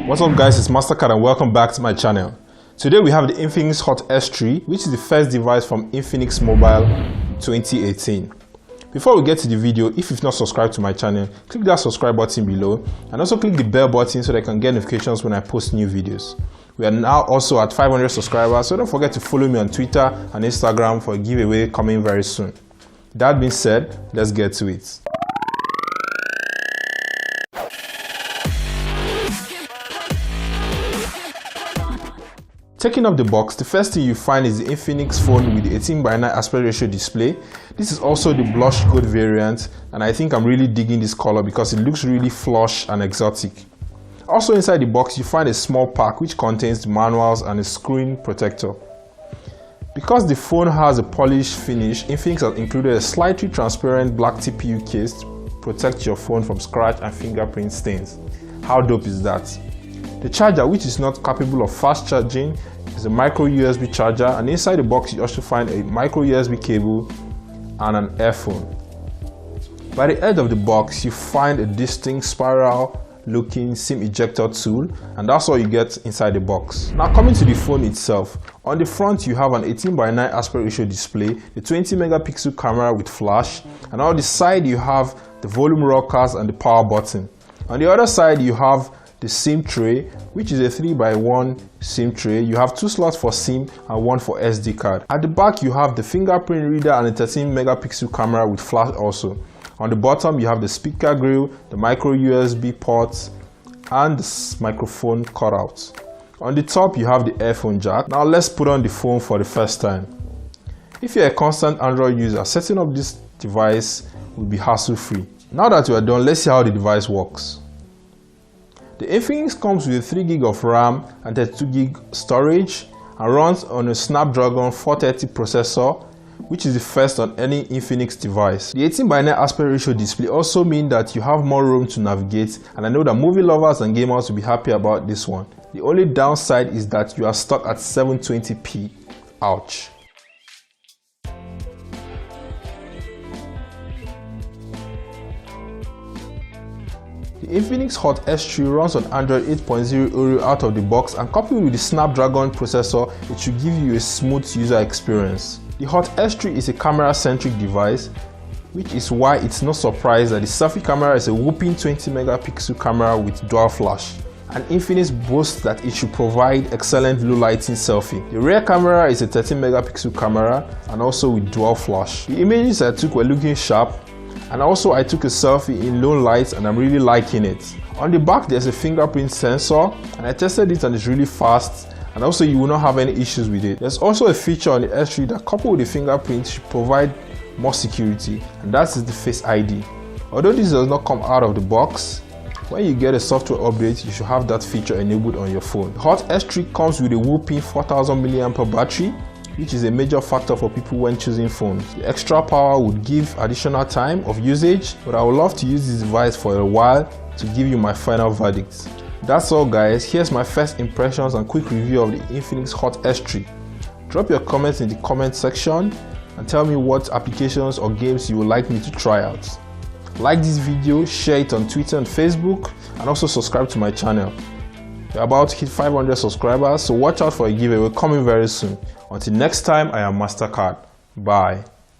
What's up guys, it's Mastercard and welcome back to my channel. Today we have the Infinix Hot S3, which is the first device from Infinix Mobile 2018. Before we get to the video, if you've not subscribed to my channel, click that subscribe button below and also click the bell button so that you can get notifications when I post new videos. We are now also at 500 subscribers, so don't forget to follow me on Twitter and Instagram for a giveaway coming very soon. That being said, let's get to it. Taking up the box, the first thing you find is the Infinix phone with the 18:9 aspect ratio display. This is also the blush gold variant, and I think I'm really digging this color because it looks really flush and exotic. Also inside the box you find a small pack which contains the manuals and a screen protector. Because the phone has a polished finish, Infinix has included a slightly transparent black TPU case to protect your phone from scratch and fingerprint stains. How dope is that? The charger, which is not capable of fast charging, is a micro USB charger, and inside the box you also find a micro USB cable and an earphone. By the edge of the box you find a distinct spiral looking SIM ejector tool, and that's all you get inside the box. Now coming to the phone itself, on the front you have an 18:9 aspect ratio display, the 20 megapixel camera with flash, and on the side you have the volume rockers and the power button. On the other side you have the SIM tray, which is a 3x1 SIM tray. You have 2 slots for SIM and 1 for SD card. At the back you have the fingerprint reader and a 13 megapixel camera with flash also. On the bottom you have the speaker grill, the micro USB ports and the microphone cutout. On the top you have the earphone jack. Now let's put on the phone for the first time. If you're a constant Android user, setting up this device will be hassle free. Now that you are done, let's see how the device works. The Infinix comes with a 3GB of RAM and 32GB storage and runs on a Snapdragon 430 processor, which is the first on any Infinix device. The 18:9 aspect ratio display also means that you have more room to navigate, and I know that movie lovers and gamers will be happy about this one. The only downside is that you are stuck at 720p. Ouch. The Infinix Hot S3 runs on Android 8.0 Oreo out of the box, and coupled with the Snapdragon processor, it should give you a smooth user experience. The Hot S3 is a camera-centric device, which is why it's no surprise that the selfie camera is a whopping 20 megapixel camera with dual flash. And Infinix boasts that it should provide excellent low lighting selfie. The rear camera is a 13 megapixel camera and also with dual flash. The images I took were looking sharp, and also I took a selfie in low light and I'm really liking it. On the back there's a fingerprint sensor, and I tested it and it's really fast, and also you will not have any issues with it. There's also a feature on the S3 that coupled with the fingerprint should provide more security, and that is the Face ID. Although this does not come out of the box, when you get a software update you should have that feature enabled on your phone. The Hot S3 comes with a whopping 4000 mAh battery, which is a major factor for people when choosing phones. The extra power would give additional time of usage, but I would love to use this device for a while to give you my final verdict. That's all guys, here's my first impressions and quick review of the Infinix Hot S3. Drop your comments in the comment section and tell me what applications or games you would like me to try out. Like this video, share it on Twitter and Facebook, and also subscribe to my channel. We're about to hit 500 subscribers, so watch out for a giveaway coming very soon. Until next time, I am Mastercard. Bye.